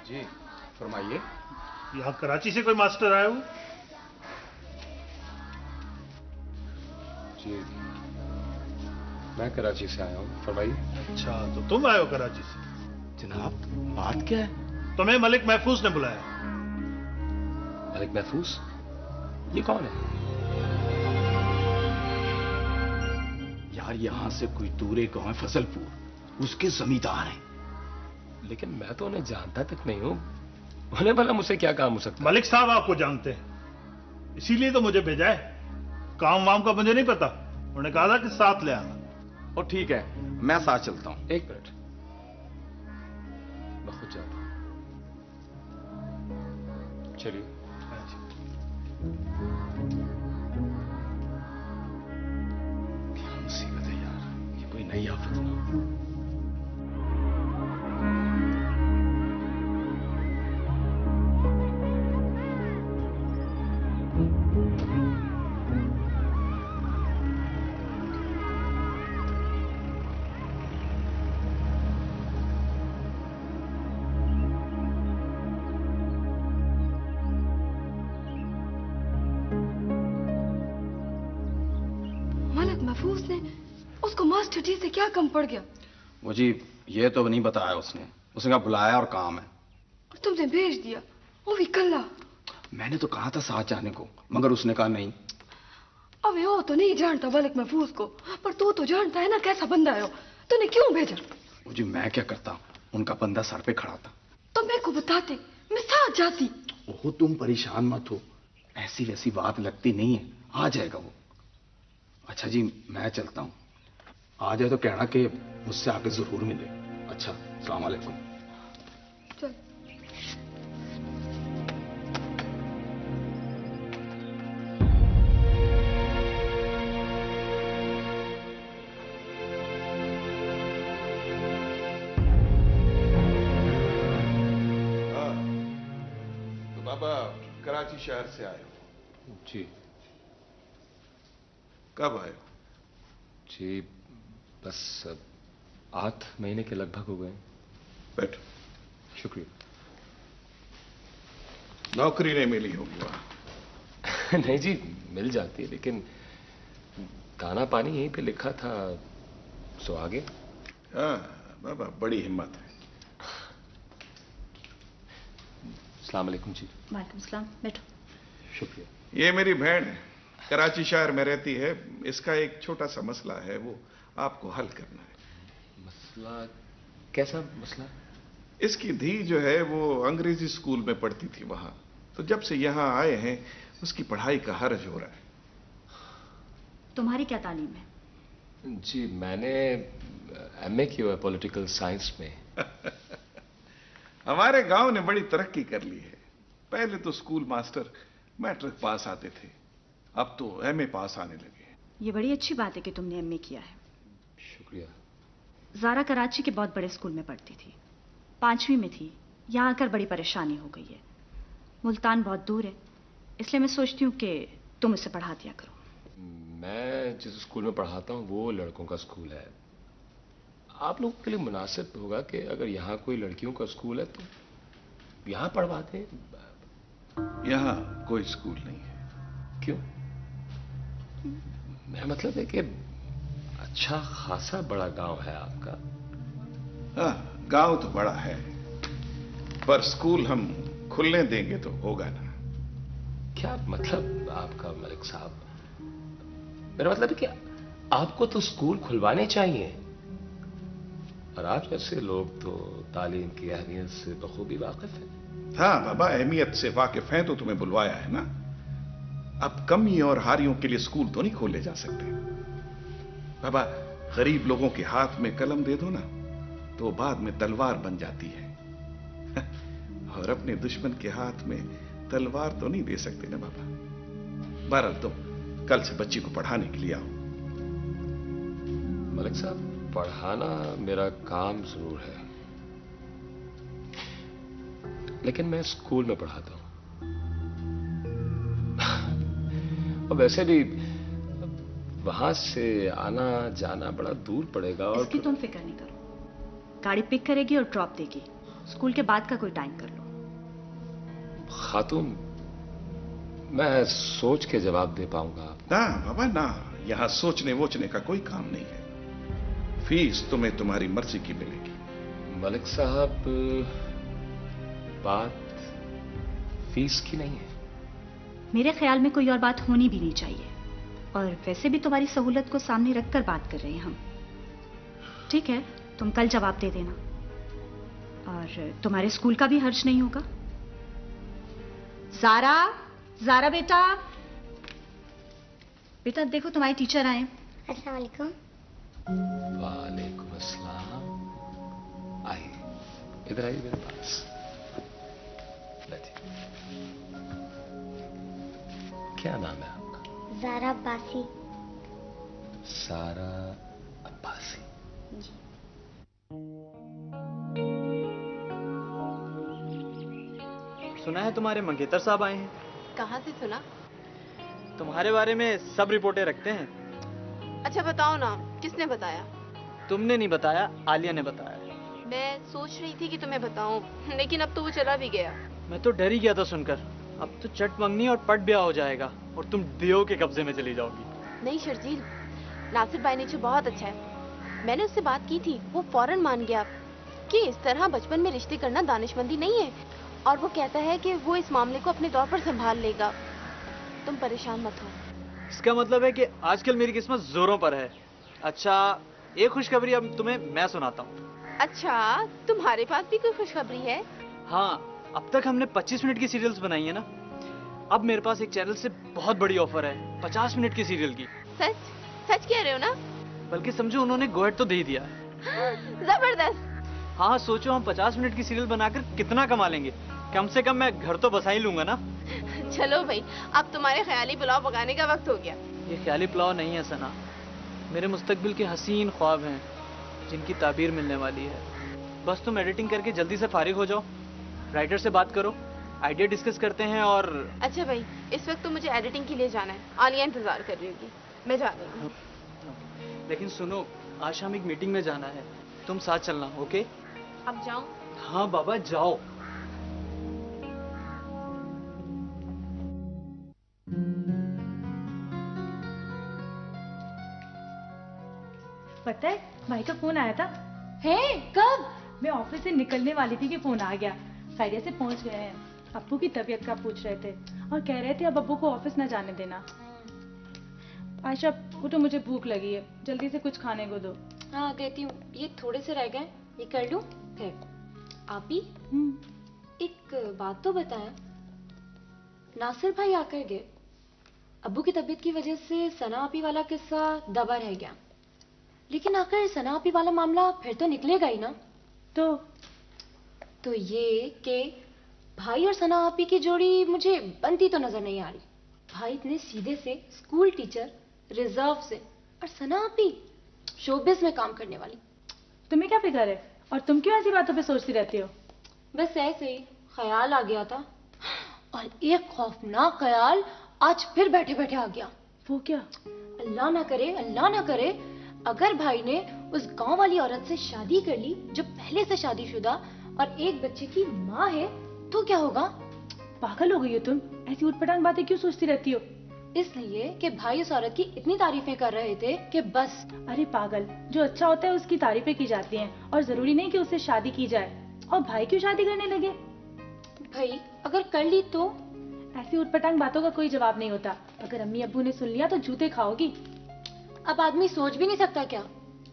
जी फरमाइए। यहाँ कराची से कोई मास्टर आया हो? जी मैं कराची से आया हूँ, फरमाइए। अच्छा, तो तुम आए हो कराची से? जनाब बात क्या है? तुम्हें मलिक महफूज ने बुलाया। मलिक महफूज? ये कौन है? यार यहाँ से कुछ दूर एक गांव है फजलपुर, उसके जमींदार हैं। लेकिन मैं तो उन्हें जानता तक नहीं हूँ, उन्हें भला मुझसे क्या काम हो सकता? मलिक साहब आपको जानते हैं, इसीलिए तो मुझे भेजा है। काम वाम का मुझे नहीं पता, उन्होंने कहा था कि साथ ले आना। और ठीक है, मैं साथ चलता हूँ। एक मिनट, मैं खुद जाता हूँ। चलिए। क्या मुसीबत है यार, ये कोई नई आफत ना। महफूज ने उसको मास्टर जी से क्या कम पड़ गया? वो जी ये तो नहीं बताया उसने कहा बुलाया और काम है। और तुमने भेज दिया, वो भी कल्ला। मैंने तो कहा था साथ जाने को, मगर उसने कहा नहीं। अबे वो तो नहीं जानता मलिक महफूज को, पर तू तो जानता है ना कैसा बंदा है वो। तूने क्यों भेजा? वो जी मैं क्या करता, उनका बंदा सर पे खड़ा था। तो मेरे को बताते, मैं साथ जाती। ओहो तुम परेशान मत हो, ऐसी वैसी बात लगती नहीं है, आ जाएगा वो। अच्छा जी मैं चलता हूँ, आ जाए तो कहना कि मुझसे आके जरूर मिले। अच्छा अस्सलाम वालेकुम। चल। तो बाबा कराची शहर से आए हो? जी। कब आए हो? जी बस 8 महीने के लगभग हो गए। बैठो। शुक्रिया। नौकरी नहीं मिली होगी वहां? नहीं जी मिल जाती, लेकिन दाना पानी यहीं पे लिखा था, सो आगे। हाँ बाबा बड़ी हिम्मत है। अस्सलाम वालेकुम जी। वालेकुम सलाम, बैठो। शुक्रिया। ये मेरी बहन है, कराची शहर में रहती है। इसका एक छोटा सा मसला है, वो आपको हल करना है। मसला? कैसा मसला? इसकी धी जो है वो अंग्रेजी स्कूल में पढ़ती थी वहां, तो जब से यहां आए हैं उसकी पढ़ाई का हर्ज हो रहा है। तुम्हारी क्या तालीम है? जी मैंने एमए किया है पॉलिटिकल साइंस में। हमारे गांव ने बड़ी तरक्की कर ली है। पहले तो स्कूल मास्टर मैट्रिक पास आते थे, अब तो एमए पास आने लगे। ये बड़ी अच्छी बात है कि तुमने एमए किया है। शुक्रिया। ज़ारा कराची के बहुत बड़े स्कूल में पढ़ती थी, 5वीं में थी। यहाँ आकर बड़ी परेशानी हो गई है। मुल्तान बहुत दूर है, इसलिए मैं सोचती हूँ कि तुम उसे पढ़ा दिया करो। मैं जिस स्कूल में पढ़ाता हूँ वो लड़कों का स्कूल है। आप लोगों के लिए मुनासिब होगा कि अगर यहाँ कोई लड़कियों का स्कूल है तो यहाँ पढ़वाते हैं। यहाँ कोई स्कूल नहीं है। क्यों? मेरा मतलब है कि अच्छा खासा बड़ा गांव है आपका। हाँ गांव तो बड़ा है, पर स्कूल हम खुलने देंगे तो होगा ना। क्या मतलब आपका मलिक साहब? मेरा मतलब है कि आपको तो स्कूल खुलवाने चाहिए, और आप जैसे लोग तो तालीम की अहमियत से बखूबी वाकिफ हैं। हाँ बाबा अहमियत से वाकिफ हैं तो तुम्हें बुलवाया है ना। अब कमी और हारियों के लिए स्कूल तो नहीं खोले जा सकते बाबा। गरीब लोगों के हाथ में कलम दे दो ना तो बाद में तलवार बन जाती है। और अपने दुश्मन के हाथ में तलवार तो नहीं दे सकते ना बाबा। बहरहाल तुम कल से बच्ची को पढ़ाने के लिए आओ। मलिक साहब पढ़ाना मेरा काम जरूर है, लेकिन मैं स्कूल में पढ़ाता हूं। और वैसे भी वहां से आना जाना बड़ा दूर पड़ेगा। और इसकी तुम फिक्र नहीं करो, गाड़ी पिक करेगी और ड्रॉप देगी। स्कूल के बाद का कोई टाइम कर लो। खातून, मैं सोच के जवाब दे पाऊंगा। ना बाबा ना, यहां सोचने वोचने का कोई काम नहीं है। फीस तुम्हें तुम्हारी मर्जी की मिलेगी। मलिक साहब, बात फीस की नहीं है। मेरे ख्याल में कोई और बात होनी भी नहीं चाहिए, और वैसे भी तुम्हारी सहूलत को सामने रखकर बात कर रहे हैं हम। ठीक है, तुम कल जवाब दे देना, और तुम्हारे स्कूल का भी हर्ज नहीं होगा। ज़ारा, ज़ारा बेटा, बेटा देखो तुम्हारे टीचर आए। अस्सलाम वालेकुम। वालेकुम अस्सलाम। आइए, इधर आइए मेरे पास। बैठिए। क्या नाम है आपका? ज़ारा अब्बासी। सारा अब्बासी। जी। सुना है तुम्हारे मंगेतर साहब आए हैं। कहाँ से सुना? तुम्हारे बारे में सब रिपोर्टें रखते हैं। अच्छा बताओ ना, किसने बताया? तुमने नहीं बताया, आलिया ने बताया। मैं सोच रही थी कि तुम्हें बताऊं, लेकिन अब तो वो चला भी गया। मैं तो डर ही गया था सुनकर। अब तो चट मंगनी और पट ब्याह हो जाएगा और तुम दियो के कब्जे में चली जाओगी। नहीं शर्जील, नासिर भाई नेचर बहुत अच्छा है। मैंने उससे बात की थी, वो फौरन मान गया कि इस तरह बचपन में रिश्ते करना दानिशमंदी नहीं है, और वो कहता है कि वो इस मामले को अपने तौर पर संभाल लेगा। तुम परेशान मत हो। इसका मतलब है कि आजकल मेरी किस्मत जोरों पर है। अच्छा, एक खुशखबरी अब तुम्हें मैं सुनाता हूँ। अच्छा, तुम्हारे पास भी कोई खुशखबरी है? हाँ, अब तक हमने 25 मिनट की सीरियल्स बनाई है ना, अब मेरे पास एक चैनल से बहुत बड़ी ऑफर है 50 मिनट की सीरियल की। सच? सच कह रहे हो ना? बल्कि समझो उन्होंने गो अहेड तो दे ही दिया है। जबरदस्त। हाँ, सोचो हम 50 मिनट की सीरियल बनाकर कितना कमा लेंगे। कम से कम मैं घर तो बसा ही लूंगा ना। चलो भाई, अब तुम्हारे ख्याली पुलाव पकाने का वक्त हो गया। ये ख्याली पुलाव नहीं है सना, मेरे मुस्तकबिल के हसीन ख्वाब हैं जिनकी ताबीर मिलने वाली है। बस तुम एडिटिंग करके जल्दी से फारिग हो जाओ, राइटर से बात करो, आइडिया डिस्कस करते हैं। और अच्छा भाई, इस वक्त तो मुझे एडिटिंग के लिए जाना है, आलिया इंतजार कर रही होगी, मैं जा रही हूँ। लेकिन सुनो, आज शाम एक मीटिंग में जाना है, तुम साथ चलना। ओके? अब जाऊं? हाँ बाबा, जाओ। पता है, भाई का फोन आया था। है? कब? मैं ऑफिस से निकलने वाली थी कि फोन आ गया। खैरिया से पहुंच गए हैं। अब्बू की तबीयत का पूछ रहे थे और कह रहे थे अब अब्बू को ऑफिस न जाने देना। आयशा उठो, मुझे भूख लगी है, जल्दी से कुछ खाने को दो। हाँ देती हूँ, ये थोड़े से रह गए, ये कर लूँ फिर। आप ही एक बात तो बताएं, नासिर भाई आकर गए, अब्बू की तबीयत की वजह से सना आपी वाला किस्सा दबा रह गया, लेकिन आखिर सना आपी वाला मामला फिर तो निकलेगा ही ना। तो ये कि भाई और सना आपी की जोड़ी मुझे बनती तो नजर नहीं आ रही। भाई इतने सीधे से स्कूल टीचर, रिजर्व से, और सना आपी शोबिस में काम करने वाली। तुम्हें क्या फिक्र है, और तुम क्यों ऐसी बातों पे सोचती रहती हो? बस ऐसे ही ख्याल आ गया था, और एक खौफनाक ख्याल आज फिर बैठे बैठे आ गया। वो क्या? अल्लाह ना करे, अल्लाह ना करे, अगर भाई ने उस गांव वाली औरत से शादी कर ली जो पहले से शादीशुदा और एक बच्चे की माँ है, तो क्या होगा? पागल हो गई हो तुम, ऐसी उटपटांग बातें क्यों सोचती रहती हो? इसलिए कि भाई उस औरत की इतनी तारीफें कर रहे थे कि बस। अरे पागल, जो अच्छा होता है उसकी तारीफें की जाती हैं, और जरूरी नहीं कि उससे शादी की जाए। और भाई क्यों शादी करने लगे? भाई अगर कर ली तो? ऐसी उटपटांग बातों का कोई जवाब नहीं होता। अगर अम्मी अब्बू ने सुन लिया तो जूते खाओगी। अब आदमी सोच भी नहीं सकता क्या?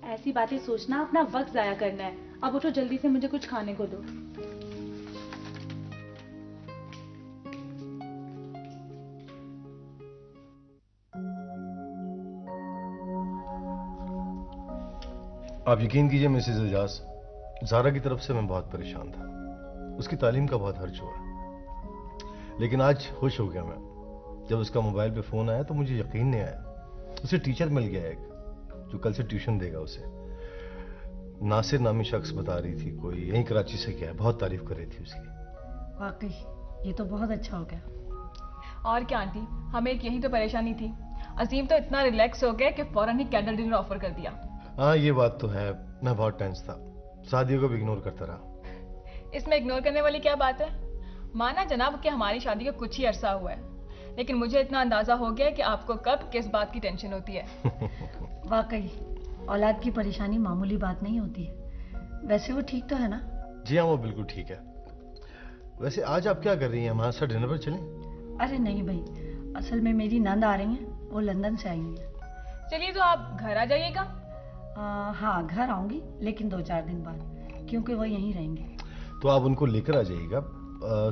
ऐसी बातें सोचना अपना वक्त जाया करना है। अब उठो, जल्दी से मुझे कुछ खाने को दो। आप यकीन कीजिए मिसेज एजाज, ज़ारा की तरफ से मैं बहुत परेशान था। उसकी तालीम का बहुत खर्च हुआ, लेकिन आज खुश हो गया मैं। जब उसका मोबाइल पे फ़ोन आया तो मुझे यकीन नहीं आया। उसे टीचर मिल गया एक, जो कल से ट्यूशन देगा उसे। नासिर नामी शख्स बता रही थी, कोई यहीं कराची से क्या है, बहुत तारीफ कर रही थी उसकी। वाकई ये तो बहुत अच्छा हो गया। और क्या आंटी, हमें एक यही तो परेशानी थी। अजीम तो इतना रिलैक्स हो गया कि फौरन ही कैंडल डिनर ऑफर कर दिया। हाँ ये बात तो है, मैं बहुत टेंस था, शादियों को भी इग्नोर करता रहा। इसमें इग्नोर करने वाली क्या बात है? माना जनाब कि हमारी शादी का कुछ ही अरसा हुआ है, लेकिन मुझे इतना अंदाजा हो गया कि आपको कब किस बात की टेंशन होती है। वाकई औलाद की परेशानी मामूली बात नहीं होती है। वैसे वो ठीक तो है ना? जी हाँ, वो बिल्कुल ठीक है। वैसे आज आप क्या कर रही हैं? हमारे साथ डिनर पर चलें? अरे नहीं भाई, असल में मेरी नंद आ रही हैं, वो लंदन से आई हैं। चलिए तो आप घर आ जाइएगा। हाँ घर आऊंगी, लेकिन 2-4 दिन बाद, क्योंकि वो यहीं रहेंगे। तो आप उनको लेकर आ जाइएगा।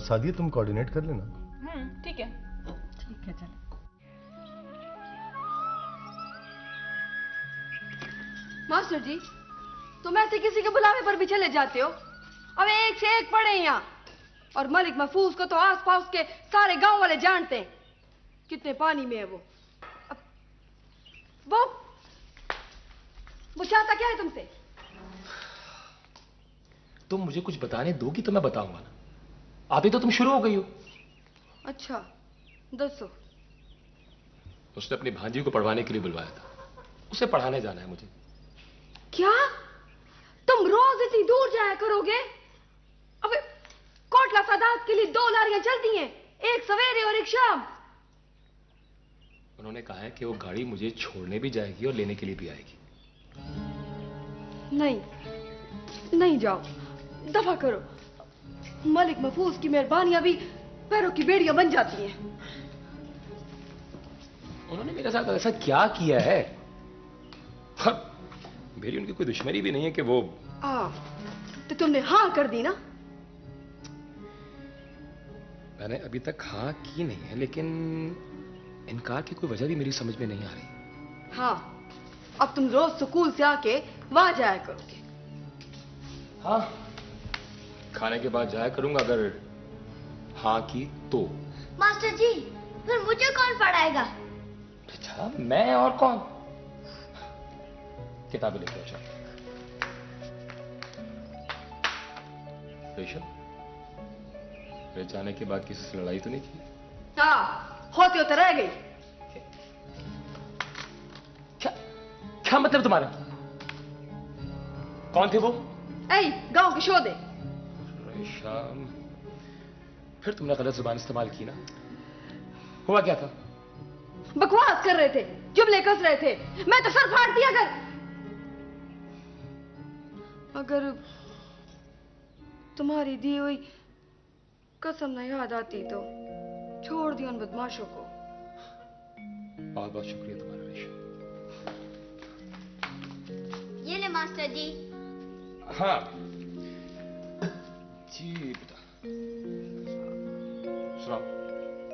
सादिया तुम कोऑर्डिनेट कर लेना। ठीक है। ठीक है चलो। मास्टर जी, तुम ऐसे किसी के बुलावे पर भी चले जाते हो? अब एक से एक पढ़े यहाँ, और मलिक महफूज को तो आस-पास के सारे गांव वाले जानते हैं कितने पानी में है वो। अब वो चाहता क्या है तुमसे? तुम मुझे कुछ बताने दोगी तो मैं बताऊंगा ना। अभी तो तुम शुरू हो गई हो। अच्छा दसो। उसने अपनी भांजी को पढ़वाने के लिए बुलवाया था, उसे पढ़ाने जाना है मुझे। क्या तुम रोज इतनी दूर जाया करोगे? अबे कोटला सादात के लिए 2 लारियां चलती हैं, एक सवेरे और एक शाम। उन्होंने कहा है कि वो गाड़ी मुझे छोड़ने भी जाएगी और लेने के लिए भी आएगी। नहीं जाओ, दफा करो। मलिक महफूज की मेहरबानियां भी पैरों की बेड़ियां बन जाती हैं। उन्होंने मेरे साथ ऐसा क्या किया है? मेरी उनकी कोई दुश्मनी भी नहीं है कि वो। तो तुमने हाँ कर दी ना? मैंने अभी तक हाँ की नहीं है, लेकिन इनकार की कोई वजह भी मेरी समझ में नहीं आ रही। हाँ, अब तुम रोज स्कूल से आके वहां जाया करोगे। हाँ, खाने के बाद जाया करूंगा, अगर हाँ की तो। मास्टर जी, फिर मुझे कौन पढ़ाएगा? अच्छा, मैं और कौन? किताबें लेके आओ। रेशम, मेरे जाने के बाद किसी से लड़ाई तो नहीं की? हाँ, होते होते रह गई। क्या मतलब तुम्हारा? कौन थे वो? गांव के शोधे। रेशम, फिर तुमने गलत जुबान इस्तेमाल की ना? हुआ क्या था? बकवास कर रहे थे, जुमले कस रहे थे, मैं तो सर फाड़ दिया। अगर तुम्हारी दी हुई कसम न याद आती तो छोड़ दिया उन बदमाशों को। बहुत बहुत शुक्रिया तुम्हारा रेशम। ये ले मास्टर जी। हाँ जी बेटा, सुनाओ।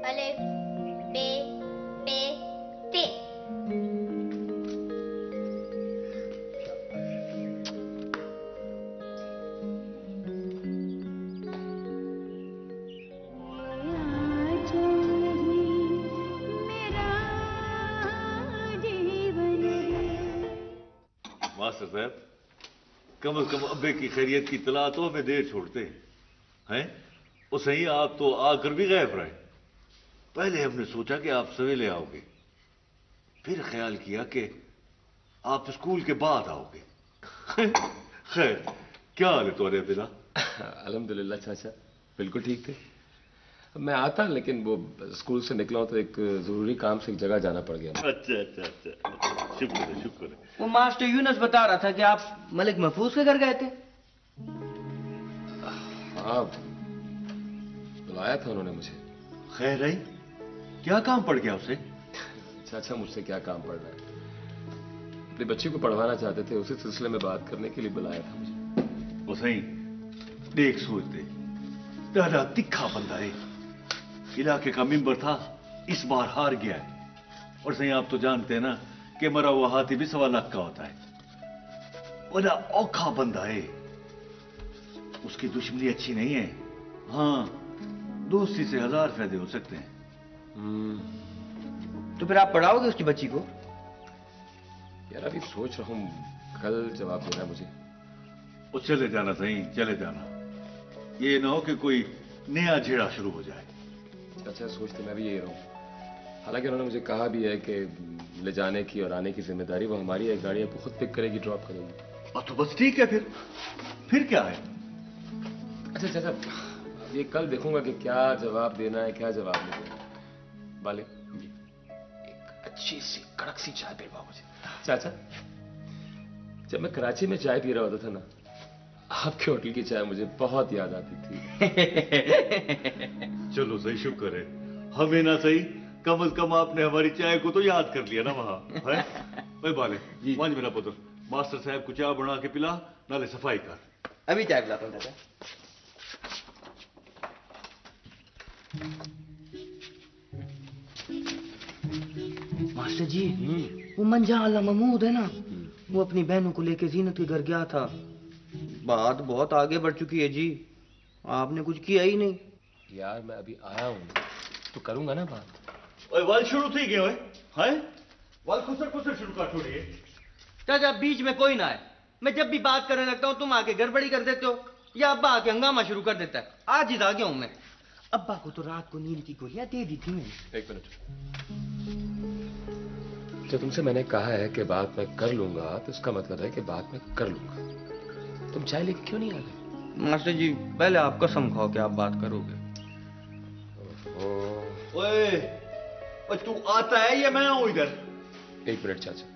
अलिफ बे पे ते। मास्टर साहब, कम से कम अब्बे की खैरियत की इतला तो हमें देर छोड़ते हैं। वो सही, आप तो आकर भी गायब रहे। पहले हमने सोचा कि आप सवेरे आओगे, फिर ख्याल किया कि आप स्कूल के बाद आओगे। खैर, क्या हाल है तुम्हारे पिता? अल्हम्दुलिल्लाह चाचा, बिल्कुल ठीक थे। मैं आता, लेकिन वो स्कूल से निकला हूं तो एक जरूरी काम से एक जगह जाना पड़ गया। अच्छा अच्छा अच्छा, शुक्र है शुक्र है। वो मास्टर यूनुस बता रहा था कि आप मलिक महफूज के घर गए थे। हाँ, बुलाया था उन्होंने मुझे। खैर रही, क्या काम पड़ गया उसे? चाचा, मुझसे क्या काम पड़ रहा है? अपनी बच्ची को पढ़वाना चाहते थे, उसी सिलसिले में बात करने के लिए बुलाया था मुझे। वो सही देख सोचते, दादा तिखा बंदा है, इलाके का मेंबर था, इस बार हार गया है। और सही आप तो जानते हैं ना कि मरा हुआ हाथी भी 1.25 लाख का होता है। बड़ा औखा बंदा है, उसकी दुश्मनी अच्छी नहीं है। हाँ, दोस्ती से 1000 फायदे हो सकते हैं। तो फिर आप पढ़ाओगे उसकी बच्ची को? यार अभी सोच रहा हूं, कल जवाब देना है मुझे। वो चले जाना सही, चले जाना। ये ना हो कि कोई नया झेड़ा शुरू हो जाए। अच्छा, सोचते मैं भी यही रहूं। हालांकि उन्होंने मुझे कहा भी है कि ले जाने की और आने की जिम्मेदारी वो हमारी है, गाड़ी आपको खुद पिक करेगी, ड्रॉप करेगी। तो बस ठीक है, फिर क्या है? अच्छा चाचा, ये कल देखूंगा कि क्या जवाब देना है, क्या जवाब नहीं देना। मालिक जी, एक अच्छी सी कड़क सी चाय पिलवाओ मुझे। चाचा, जब मैं कराची में चाय पी रहा होता था ना, आपके होटल की चाय मुझे बहुत याद आती थी। चलो सही, शुक्र है, हमें ना सही, कम से कम आपने हमारी चाय को तो याद कर लिया ना वहां। भाई बाले, मांझ मेरा पुत्र, मास्टर साहब को चाय बना के पिला, नाले सफाई कर। अभी चाय पिलाता हूँ चाचा। मास्टर जी, वो मंजा वाला महमूद है ना, वो अपनी बहनों को लेके जीनत के घर गया था। बात बहुत आगे बढ़ चुकी है जी, आपने कुछ किया ही नहीं। यार मैं अभी आया हूँ तो करूंगा ना बात। ओए वाल शुरू थी गए हैं? वाल खुसर शुरू कर छोड़िए। चाचा बीच में कोई ना है, मैं जब भी बात करने लगता हूँ तुम आके गड़बड़ी कर देते हो, या अब्बा आके हंगामा शुरू कर देता है। आज ही आ गया हूँ मैं। अब्बा को तो रात को नींद की गोलियां दे दी थी मैंने। एक मिनट, जब तुमसे मैंने कहा है कि बात मैं कर लूंगा तो इसका मतलब है कि बात मैं कर लूंगा। तुम चाय लेके क्यों नहीं आ गए? मास्टर जी पहले आप कसम खाओ कि आप बात करोगे। ओए तू आता है या मैं आऊं इधर? एक मिनट चाचा,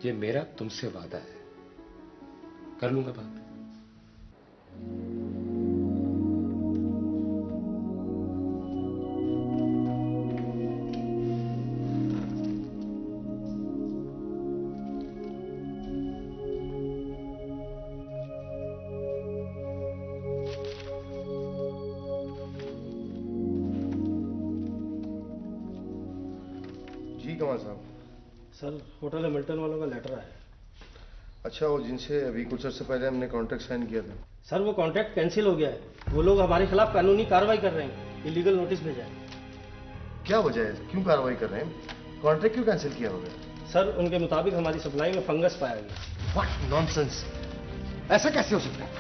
ये मेरा तुमसे वादा है, कर लूंगा बात। कमाल साहब। सर होटल हैमिल्टन वालों का लेटर आया है। अच्छा, वो जिनसे अभी कुछ अर्से पहले हमने कॉन्ट्रैक्ट साइन किया था। सर वो कॉन्ट्रैक्ट कैंसिल हो गया है, वो लोग हमारे खिलाफ कानूनी कार्रवाई कर रहे हैं, इलीगल नोटिस भेजा है। क्या वजह है, क्यों कार्रवाई कर रहे हैं? कॉन्ट्रैक्ट क्यों कैंसिल किया होगा? सर उनके मुताबिक हमारी सप्लाई में फंगस पाया गया। व्हाट नॉनसेंस, ऐसा कैसे हो सकता है?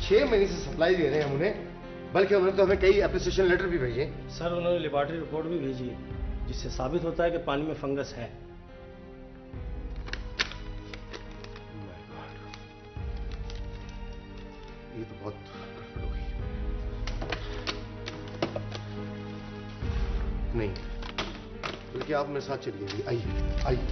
6 महीने से सप्लाई दे रहे हैं हम उन्हें, बल्कि उन्होंने तो हमें कई एप्रिसिएशन लेटर भी भेजे। सर उन्होंने लेबोरेटरी रिपोर्ट भी भेजी है जिससे साबित होता है कि पानी में फंगस है। ये तो बहुत गड़बड़ हो गई। नहीं, बल्कि आप मेरे साथ चलिए। आइए आइए।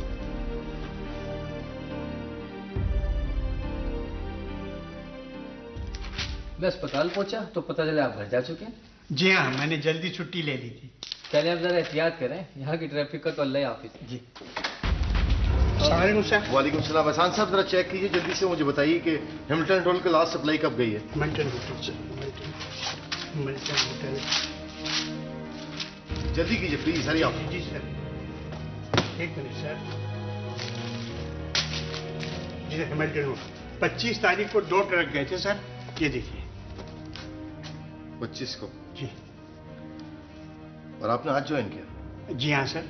मैं अस्पताल पहुंचा तो पता चला आप घर जा चुके हैं। जी हाँ, मैंने जल्दी छुट्टी ले ली थी। चलिए आप जरा एहतियात करें, यहाँ की ट्रैफिक का तो अल्लाह ही हाफिज। जी वालेकुम सलाम। एहसान साहब जरा चेक कीजिए जल्दी से, मुझे बताइए कि हैमिल्टन होटल की लास्ट सप्लाई कब गई है? हैमिल्टन होटल जल्दी कीजिए प्लीज, हरी आप। जी सर, एक मिनट सर। जी हैमिल्टन होटल 25 तारीख को 2 ट्रक गए थे सर, ये देखिए। 25 को? जी। और आपने आज ज्वाइन किया? जी हाँ सर।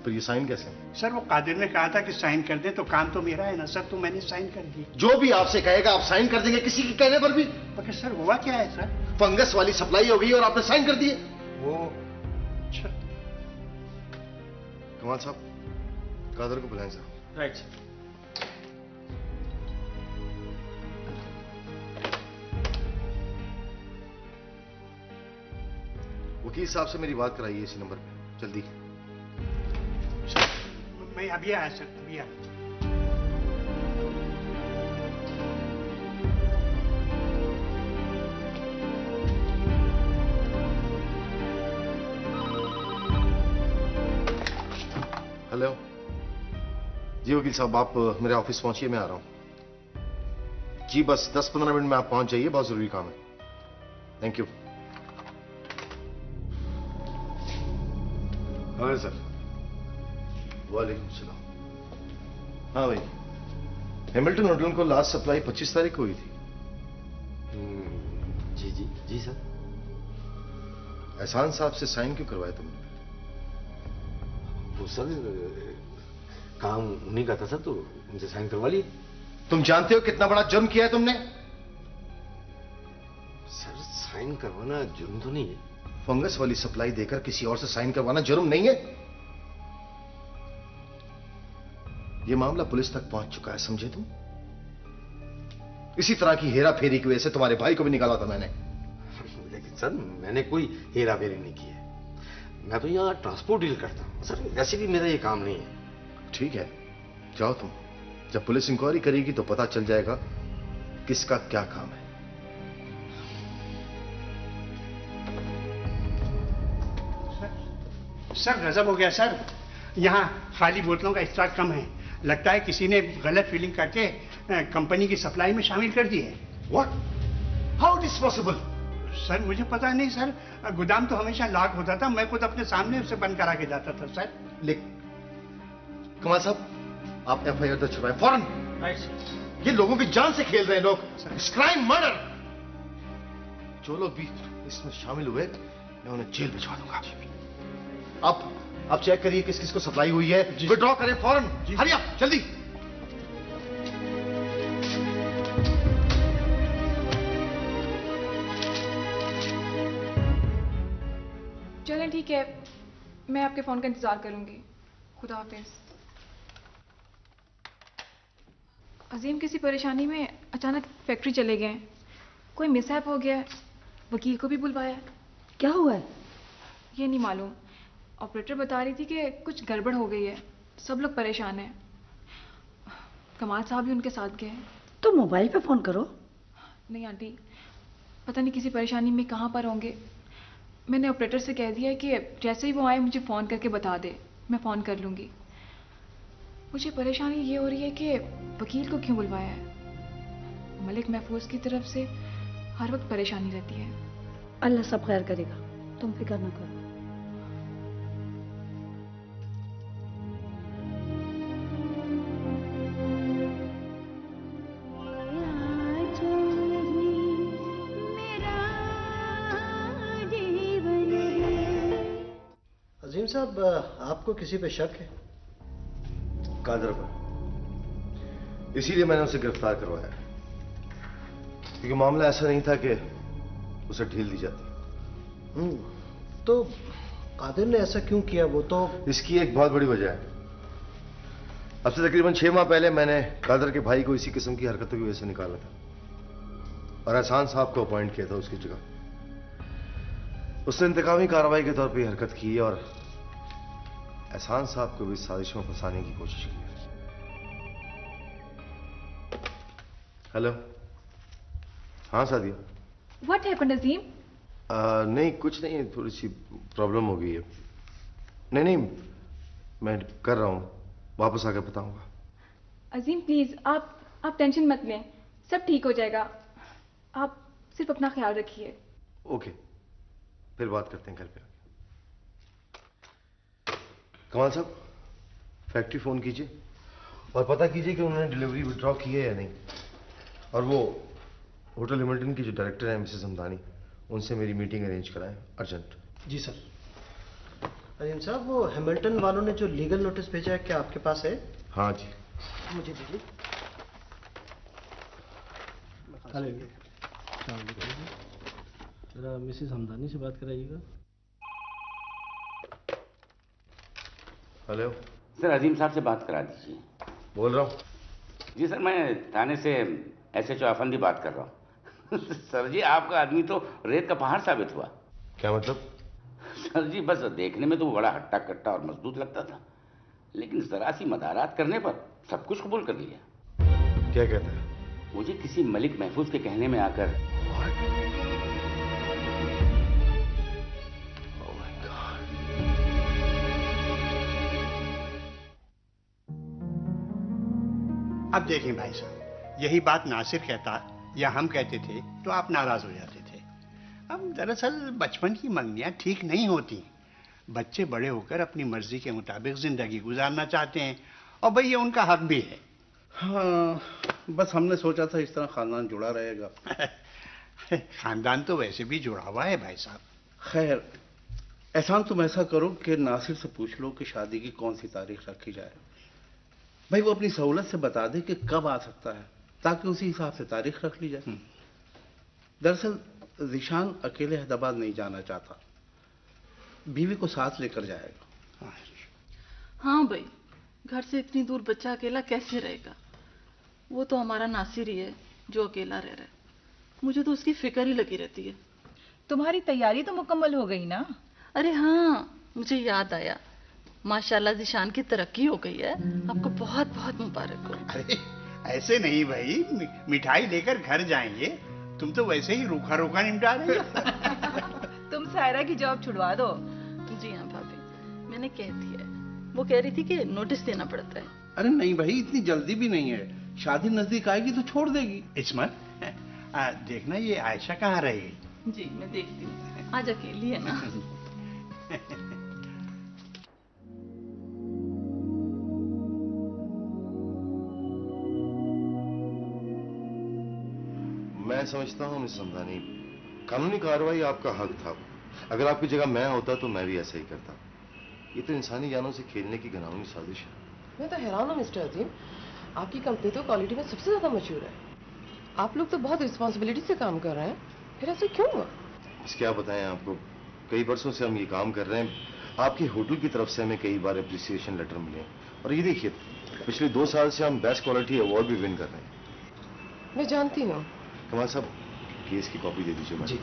फिर ये साइन कैसे? सर वो कादिर ने कहा था कि साइन कर दे, तो काम तो मेरा है ना सर, तो मैंने साइन कर दी। जो भी आपसे कहेगा आप साइन कर देंगे, किसी के कहने पर भी? मगर सर हुआ क्या है सर? फंगस वाली सप्लाई हो गई और आपने साइन कर दिए। वो अच्छा। कमाल साहब, कादर को बुलाएं साहब। राइट। वकील साहब से मेरी बात कराइए इसी नंबर पे, जल्दी। मैं अभी आया सर, अभी आया। हेलो जी वकील साहब, आप मेरे ऑफिस पहुंचिए, मैं आ रहा हूं जी। बस 10-15 मिनट में आप पहुंच जाइए, बहुत जरूरी काम है। Thank you. हाँ सर। वालेकुम सलाम। हाँ भाई, हैमिल्टन होटल को लास्ट सप्लाई 25 तारीख को हुई थी। जी जी जी सर। एहसान साहब से साइन क्यों करवाया तुमने? वो सर काम उन्हीं का था सर, तो उनसे साइन करवा लिए। तुम जानते हो कितना बड़ा जुर्म किया है तुमने? सर साइन करवाना जुर्म तो नहीं है। फंगस वाली सप्लाई देकर किसी और से साइन करवाना जुर्म नहीं है। यह मामला पुलिस तक पहुंच चुका है, समझे तुम? इसी तरह की हेरा फेरी की वजह से तुम्हारे भाई को भी निकाला था मैंने। लेकिन सर मैंने कोई हेरा फेरी नहीं की है, मैं तो यहाँ ट्रांसपोर्ट डील करता हूँ सर, वैसे भी मेरा ये काम नहीं है। ठीक है, जाओ तुम, जब पुलिस इंक्वायरी करेगी तो पता चल जाएगा किसका क्या काम है। सर गजब हो गया सर, यहाँ खाली बोतलों का स्टॉक कम है, लगता है किसी ने गलत फीलिंग करके कंपनी की सप्लाई में शामिल कर दी है। What? How it is possible? Sir मुझे पता नहीं सर, गोदाम तो हमेशा लॉक होता था, मैं खुद अपने सामने उसे बंद करा के जाता था सर। कमाल साहब, आप एफआईआर दर्ज करवाएं फौरन। ये लोगों की जान से खेल रहे हैं लोग, क्राइम मर्डर। जो लोग भी इसमें शामिल हुए मैं उन्हें जेल भिजवा दूंगा। आप चेक करिए किस किस को सप्लाई हुई है, विड्रॉ करें फौरन, हरी आप जल्दी। चलें ठीक है, मैं आपके फोन का इंतजार करूंगी। खुदा हाफिज। अजीम किसी परेशानी में अचानक फैक्ट्री चले गए, कोई मिसहैप हो गया, वकील को भी बुलवाया। क्या हुआ है? ये नहीं मालूम, ऑपरेटर बता रही थी कि कुछ गड़बड़ हो गई है, सब लोग परेशान हैं। कमाल साहब भी उनके साथ गए। तो मोबाइल पे फोन करो। नहीं आंटी, पता नहीं किसी परेशानी में कहाँ पर होंगे। मैंने ऑपरेटर से कह दिया कि जैसे ही वो आए मुझे फ़ोन करके बता दे, मैं फ़ोन कर लूँगी। मुझे परेशानी ये हो रही है कि वकील को क्यों बुलवाया है। मलिक महफूज की तरफ से हर वक्त परेशानी रहती है। अल्लाह सब खैर करेगा, तुम फिक्र न करो। अजीम साहब, आपको किसी पे शक है? कादर पर, इसीलिए मैंने उसे गिरफ्तार करवाया, क्योंकि मामला ऐसा नहीं था कि उसे ढील दी जाती। तो कादिर ने ऐसा क्यों किया? वो तो इसकी एक बहुत बड़ी वजह है। अब से तकरीबन 6 माह पहले मैंने कादर के भाई को इसी किस्म की हरकतों की वजह से निकाला था और एहसान साहब को अपॉइंट किया था उसकी जगह। उसने इंतकामी कार्रवाई के तौर पर यह हरकत की और एहसान साहब को भी साजिश में फंसाने की कोशिश की। हेलो, हाँ सादिया। What happened, अजीम? नहीं कुछ नहीं, थोड़ी सी प्रॉब्लम हो गई है। नहीं मैं कर रहा हूँ, वापस आकर बताऊंगा। अजीम प्लीज आप टेंशन मत लें, सब ठीक हो जाएगा। आप सिर्फ अपना ख्याल रखिए। ओके, फिर बात करते हैं घर पे आके। कमाल साहब, फैक्ट्री फोन कीजिए और पता कीजिए कि उन्होंने डिलीवरी विड्रॉ की है या नहीं। और वो होटल हिमिल्टन की जो डायरेक्टर है मिसेस हमदानी, उनसे मेरी मीटिंग अरेंज कराएं अर्जेंट। जी सर। अजीम साहब, वो हैमिल्टन वालों ने जो लीगल नोटिस भेजा है क्या आपके पास है? हाँ जी। मुझे दीजिए। जरा मिसेस हमदानी से बात कराइएगा। हेलो सर, अजीम साहब से बात करा दीजिए। बोल रहा हूँ। जी सर, मैं थाने से SHO अफंदी बात कर रहा हूँ। सर जी, आपका आदमी तो रेत का पहाड़ साबित हुआ। क्या मतलब? सर जी, बस देखने में तो वो बड़ा हट्टा कट्टा और मजबूत लगता था, लेकिन जरा सी मदारात करने पर सब कुछ कबूल कर लिया। क्या कहता है? मुझे किसी मलिक महफूज के कहने में आकर अब देखें भाई साहब, यही बात नासिर कहता या हम कहते थे तो आप नाराज हो जाते थे। अब दरअसल बचपन की मंगनियां ठीक नहीं होती। बच्चे बड़े होकर अपनी मर्जी के मुताबिक जिंदगी गुजारना चाहते हैं और भाई ये उनका हक भी है। हाँ, बस हमने सोचा था इस तरह खानदान जुड़ा रहेगा। खानदान तो वैसे भी जुड़ा हुआ है भाई साहब। खैर, एहसान तुम ऐसा करो कि नासिर से पूछ लो कि शादी की कौन सी तारीख रखी जाए। भाई वो अपनी सहूलत से बता दे कि कब आ सकता है, ताकि उसी हिसाब से तारीख रख ली जाए। दरअसल ज़ीशान अकेले हैदराबाद नहीं जाना चाहता, बीवी को साथ लेकर जाएगा। हाँ भाई, घर से इतनी दूर बच्चा अकेला कैसे रहेगा? वो तो हमारा नासिर ही है। जो अकेला रह रहा है। मुझे तो उसकी फिक्र ही लगी रहती है। तुम्हारी तैयारी तो मुकम्मल हो गई ना? अरे हाँ, मुझे याद आया, माशाल्लाह ज़ीशान की तरक्की हो गई है। आपको बहुत बहुत मुबारक हो। अरे ऐसे नहीं भाई, मिठाई लेकर घर जाएंगे। तुम तो वैसे ही रूखा रूखा निपटा रहे हो। तुम सायरा की जॉब छुड़वा दो। जी हाँ भाभी, मैंने कह दिया है। वो कह रही थी कि नोटिस देना पड़ता है। अरे नहीं भाई, इतनी जल्दी भी नहीं है। शादी नजदीक आएगी तो छोड़ देगी। इस्मत, देखना ये आयशा कहाँ रहेगी। जी मैं देखती हूँ, आज अकेली है ना। मैं समझता हूँ मिस समदानी, कानूनी कार्रवाई आपका हक था। अगर आपकी जगह मैं होता तो मैं भी ऐसा ही करता। ये तो इंसानी जानों से खेलने की घिनौनी साजिश है। मैं तो हैरान हूँ मिस्टर अजीम, आपकी कंपनी तो क्वालिटी में सबसे ज्यादा मशहूर है। आप लोग तो बहुत रिस्पॉन्सिबिलिटी से काम कर रहे हैं, फिर ऐसे क्यों हुआ? बस क्या बताएं आपको, कई वर्षों से हम ये काम कर रहे हैं। आपकी होटल की तरफ से हमें कई बार अप्रिसिएशन लेटर मिले और ये देखिए पिछले 2 साल से हम बेस्ट क्वालिटी अवार्ड भी विन कर रहे हैं। मैं जानती हूँ। कमाल साहब, केस की कॉपी दे दीजिए मैडम।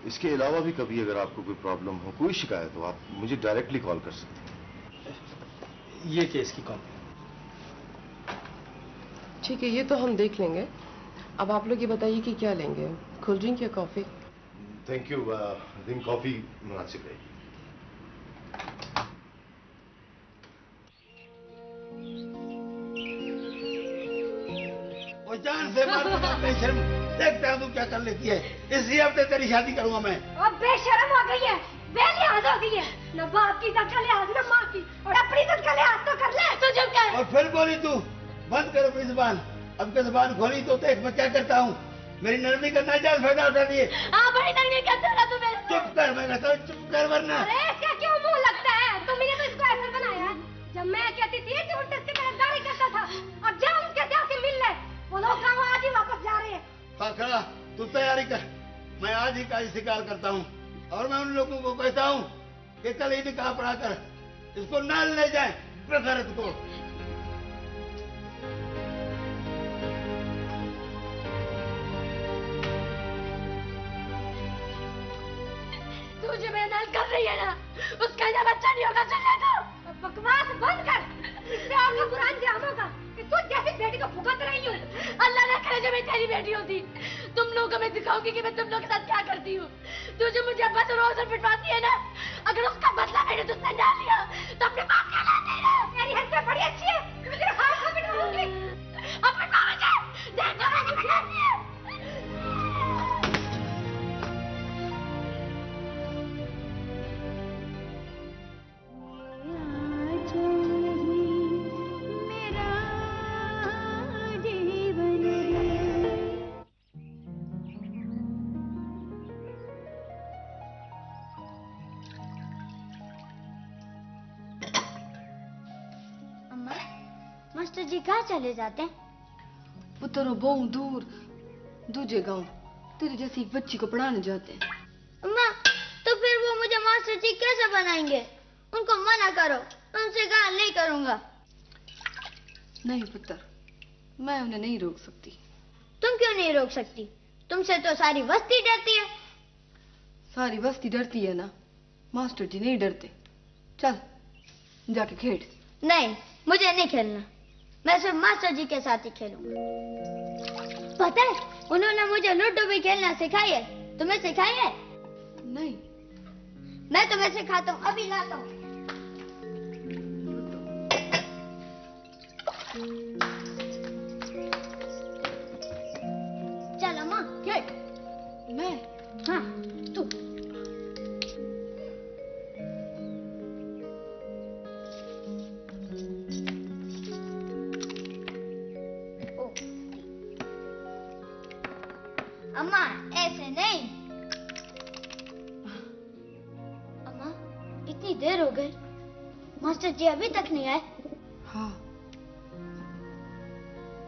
इसके अलावा भी कभी अगर आपको कोई प्रॉब्लम हो, कोई शिकायत हो, आप मुझे डायरेक्टली कॉल कर सकते हैं। ये केस की कॉपी। ठीक है, ये तो हम देख लेंगे। अब आप लोग ये बताइए कि क्या लेंगे, कोल्ड ड्रिंक या कॉफी? Thank you. दिन कॉफी मुनासिब रहेगी। जान से मार बेशर्म, देखता हूँ तू क्या कर लेती है। इसी हफ्ते तेरी शादी करूंगा मैं। अब बेशर्म हो गई है, बेलिहाज हो गई है। न बाप की इज्जत का लिहाज, न माँ की, और अपनी इज्जत का लिहाज तो कर ले। तो चुप कर। और फिर बोली तू, बंद करो अपनी जुबान। अब के जुबान खोली तो देख मैं क्या करता हूँ। मेरी नरमी का नाजायज फायदा उठा लिए। हाँ बड़ी नरमी करता रहा तू मेरे। चुप कर, मैं कहता हूँ चुप कर, वरना। अरे इसका क्यों मुंह लगता है? तुमने तो इसको ऐसा बनाया है। जब मैं कहती थी कि उल्टे इसकी तरफदारी करता था, अब जा उनके जाके मिल ले। वो लोग काम आज ही वापस जा रहे हैं। खाखरा, तू तैयारी कर, मैं आज ही का शिकार करता हूँ। और मैं उन लोगों को कहता हूँ कि कल ही निकाह पढ़ा कर इसको नाल ले जाए प्रखरत को। तुझे मेरे नाल कर रही है ना, उसका जब बच्चा नहीं होगा चल तो। बकवास बंद कर, इससे आपका कुरान जाम होगा कि तू जैसी बेटी को भुगत रही हूँ। अल्लाह ना करे जब मैं तेरी बेटी होती, तुम लोग हमें दिखाओगी कि मैं तुम लोग के साथ क्या करती हूँ। तू जो मुझे अब्बा से रोज पिटवाती है ना, अगर उसका बदला मैंने तुझसे ना लिया तो अपने बाप का लाती है। मेरी हंसी बड़ी अच्छी है, मैं तेरे हाथ से पिटवाऊंगी। अब पिटवा मुझे, देख कर मैं पिटवाती है। मास्टर जी कहाँ चले जाते हैं? पुत्र बहुत दूर दूजे गांव तेरी जैसी एक बच्ची को पढ़ाने जाते हैं। अम्मा, तो फिर वो मुझे मास्टर जी कैसे बनाएंगे? उनको मना करो, मैं उनसे गाल नहीं करूंगा। नहीं पुत्र, मैं उन्हें नहीं रोक सकती। तुम क्यों नहीं रोक सकती? तुमसे तो सारी बस्ती डरती है। सारी बस्ती डरती है ना, मास्टर जी नहीं डरते। चल जाके खेल। नहीं, मुझे नहीं खेलना, मैं सिर्फ मास्टर जी के साथ ही खेलूंगा। पता है, उन्होंने मुझे लूडो भी खेलना सिखाई है। तुम्हें सिखाई है? नहीं। मैं तुम्हें सिखाता हूँ, अभी लाता हूँ। चल अम्मा। क्या? मैं? हाँ तू। अम्मा ऐसे नहीं। अम्मा इतनी देर हो गई, मास्टर जी अभी तक नहीं आए। हाँ,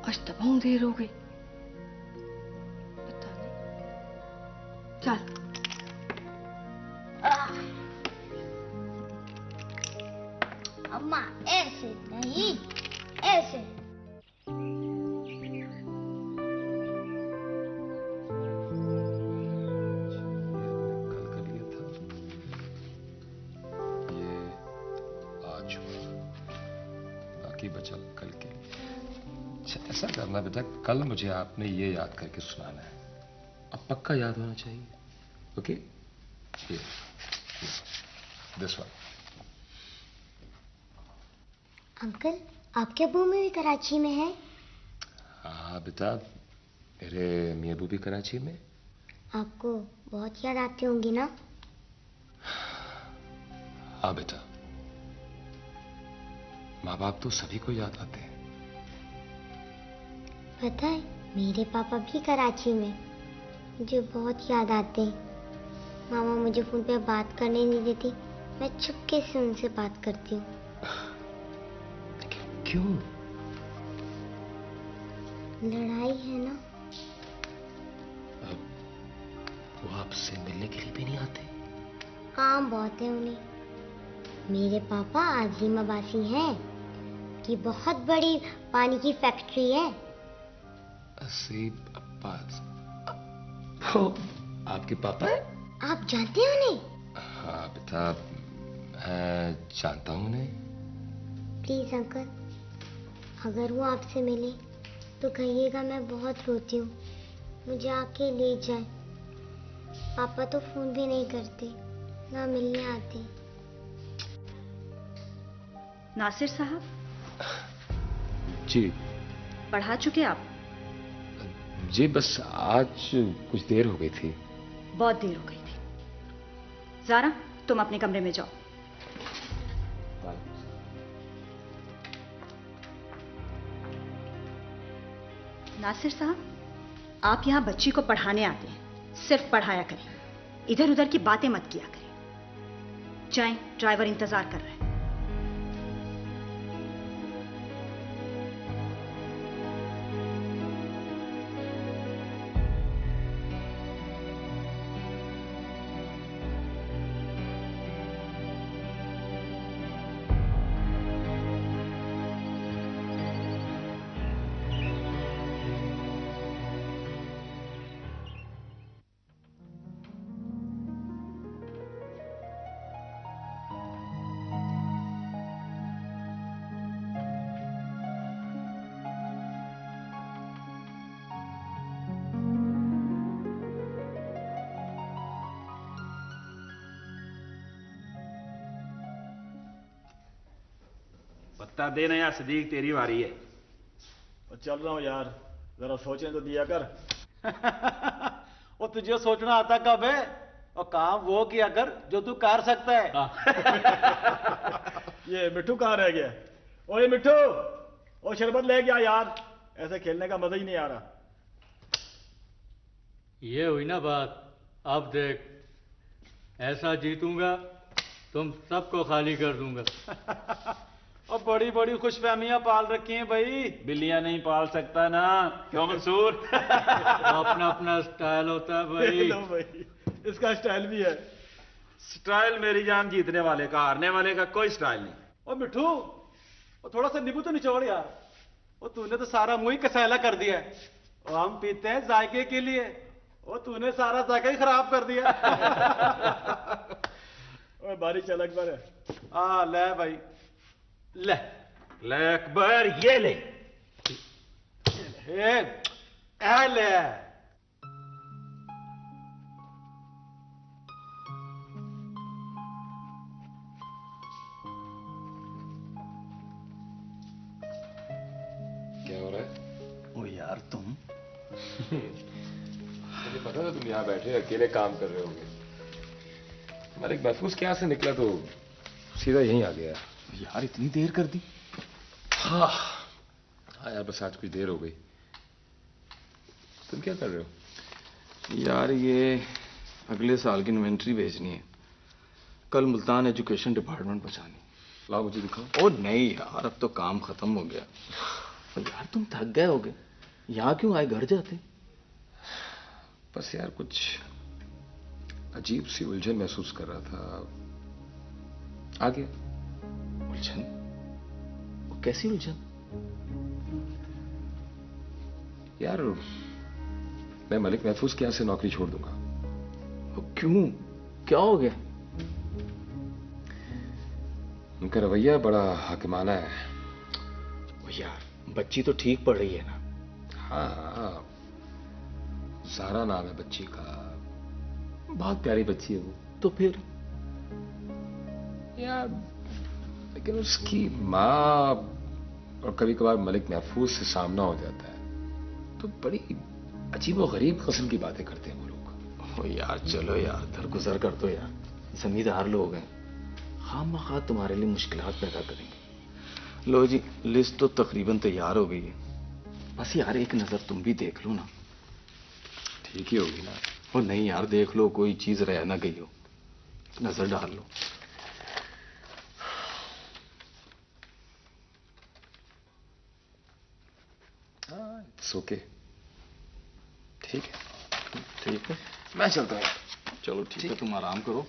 आज तो बहुत देर हो गई। पता नहीं। चल। अम्मा ऐसे नहीं, ऐसे। बचा कल के लिए। अच्छा, ऐसा करना बेटा, कल मुझे आपने ये याद करके सुनाना है। अब पक्का याद होना चाहिए। ओके? This one. अंकल, आपके अब्बू में भी कराची में है? हाँ बेटा, मेरे मियाँ अब्बू भी कराची में। आपको बहुत याद आती होंगी ना? हाँ बेटा, माँ बाप तो सभी को याद आते हैं। पता है, मेरे पापा भी कराची में, मुझे बहुत याद आते हैं। मामा मुझे फोन पे बात करने नहीं देती, मैं चुपके से उनसे बात करती हूँ। क्यों? लड़ाई है ना। वो आपसे मिलने के लिए भी नहीं आते? काम बहुत है उन्हें। मेरे पापा आजिमाबासी हैं कि बहुत बड़ी पानी की फैक्ट्री है। असीब अब्बास, वो आपके पापा है? आप जानते हैं उन्हें? हाँ बेटा, मैं जानता हूँ उन्हें। प्लीज अंकल, अगर वो आपसे मिले तो कहिएगा मैं बहुत रोती हूँ, मुझे आके ले जाए। पापा तो फोन भी नहीं करते, ना मिलने आते। नासिर साहब जी। पढ़ा चुके आप? जी बस आज कुछ देर हो गई थी। बहुत देर हो गई थी। ज़ारा, तुम अपने कमरे में जाओ। नासिर साहब, आप यहाँ बच्ची को पढ़ाने आते हैं, सिर्फ पढ़ाया करें, इधर उधर की बातें मत किया करें। जाएं, ड्राइवर इंतजार कर रहा है। पत्ता देना या सदीक, तेरी बारी है। और चल रहा हूँ यार, जरा सोचने तो दिया कर। और तुझे सोचना आता कब है? और काम वो किया कर जो तू कर सकता है। ये मिट्टू कहाँ रह गया? ओए मिट्टू, ओ शरबत ले गया यार, ऐसे खेलने का मजा ही नहीं आ रहा। ये हुई ना बात। अब देख, ऐसा जीतूंगा तुम सबको खाली कर दूंगा। और बड़ी बड़ी खुशफहमियां पाल रखी हैं भाई। बिल्लियां नहीं पाल सकता ना, क्यों मंसूर? अपना अपना स्टाइल होता है भाई। लो भाई, इसका स्टाइल भी है। स्टाइल मेरी जान जीतने वाले का, हारने वाले का कोई स्टाइल नहीं। और मिठू, और थोड़ा सा नींबू तो निचोड़ यार। और तूने तो सारा मुंह ही कसैला कर दिया है। और हम पीते हैं जायके के लिए, और तूने सारा जायका ही खराब कर दिया। ओए बारी चल अकबर है। ले भाई, ले ले अकबर, ये ले। ले क्या हो रहा है? ओ यार तुम मुझे पता था तुम यहाँ बैठे अकेले काम कर रहे होगे। मलिक महफूज के यहाँ से निकला तो सीधा यहीं आ गया। यार इतनी देर कर दी? हाँ यार, बस आज कुछ देर हो गई। तुम क्या कर रहे हो? यार ये अगले साल की इन्वेंट्री भेजनी है, कल मुल्तान एजुकेशन डिपार्टमेंट पहुंचानी। लाओ मुझे दिखाओ। ओ नहीं यार, अब तो काम खत्म हो गया। यार तुम थक गए होगे, यहाँ क्यों आए, घर जाते। बस यार कुछ अजीब सी उलझन महसूस कर रहा था, आ गया। उलझन? वो कैसी उलझन? यार मैं मलिक महफूज के यहाँ से नौकरी छोड़ दूंगा। क्यों, क्या हो गया? उनका रवैया बड़ा हाकिमाना है। यार बच्ची तो ठीक पढ़ रही है ना? हाँ, ज़ारा नाम है बच्ची का, बहुत प्यारी बच्ची है वो। तो फिर यार लेकिन उसकी माँ और कभी कभार मलिक महफूज से सामना हो जाता है तो बड़ी अजीब और गरीब किस्म की बातें करते हैं वो लोग। ओ यार चलो यार, दरगुजर कर दो यार, जमींदार लोग हैं, खामखा तुम्हारे लिए मुश्किलात पैदा करेंगे। लो जी, लिस्ट तो तकरीबन तैयार हो गई है, बस यार एक नजर तुम भी देख लो ना। ठीक ही होगी ना? ओ नहीं यार, देख लो कोई चीज रह ना गई हो, नजर डाल लो। ओके, ठीक है। ठीक है, मैं चलता हूँ। चलो ठीक है, तुम आराम करो।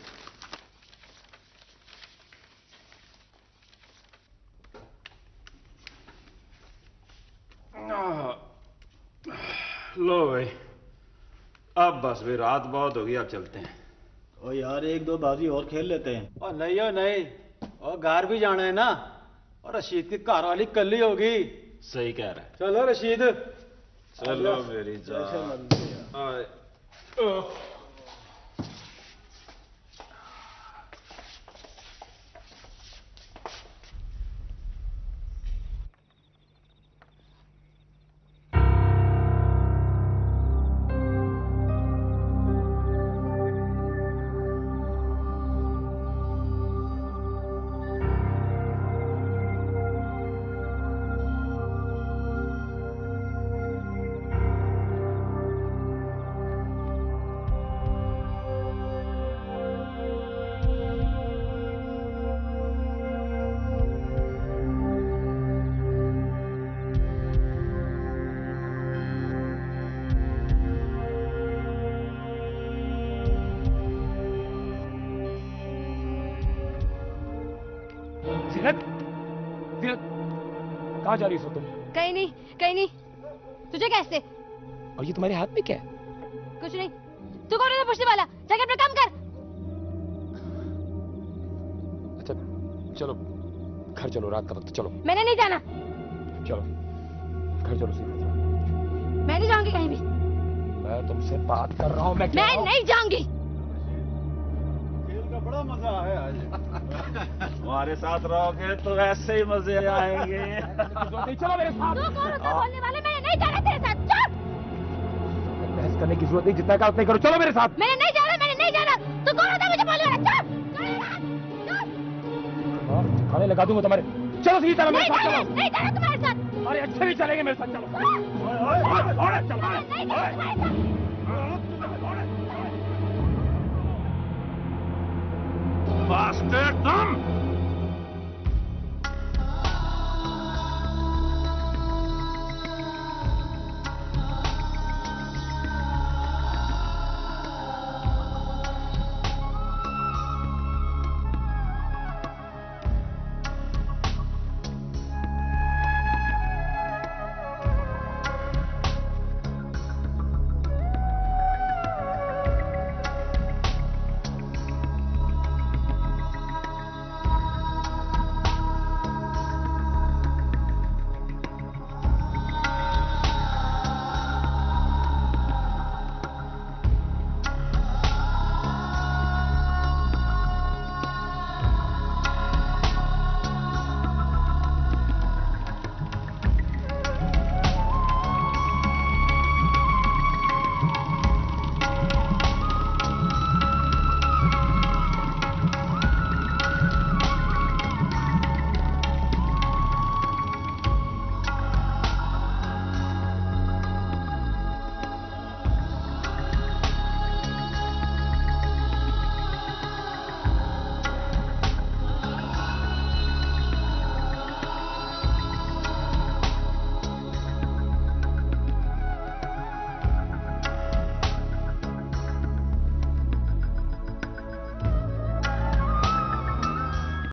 लो भाई, अब बस भी रात बहुत होगी, अब चलते हैं। ओ यार एक दो बाजी और खेल लेते हैं। और नहीं हो नहीं, और घर भी जाना है ना, और रशीद की कार वाली कल ही होगी। सही कह रहा है। चलो रशीद, चलो मेरी जान। कहाँ जा रही हो तुम? कहीं नहीं, कहीं नहीं। तुझे कैसे? और ये तुम्हारे हाथ में क्या है? कुछ नहीं। तू कौन है पूछने वाला? जाके अपना काम कर। अच्छा चलो घर चलो, रात का वक्त, चलो। मैंने नहीं जाना। चलो घर चलो सीधे। मैं नहीं जाऊंगी कहीं भी। मैं तुमसे बात कर रहा हूँ। मैं नहीं जाऊंगी। खेल का बड़ा मजा है आज। हमारे साथ रहोगे तो ऐसे ही मजे आएंगे। चलो मेरे साथ। तू कौन होता बोलने वाले? मैंने नहीं जाना तेरे साथ। चल। बहस करने की जरूरत नहीं, जितना का उतना ही करो। चलो मेरे साथ। मैंने नहीं जाना, मैंने नहीं जाना। तू कौन होता मुझे बोलने वाला? चल। खाने लगा दूंगा तुम्हारे। चलो सीधी तरह मेरे साथ चलो। नहीं जाना तुम्हारे साथ। अरे अच्छे भी चलेंगे मेरे साथ, चलो। नहीं जाना तुम्हारे साथ।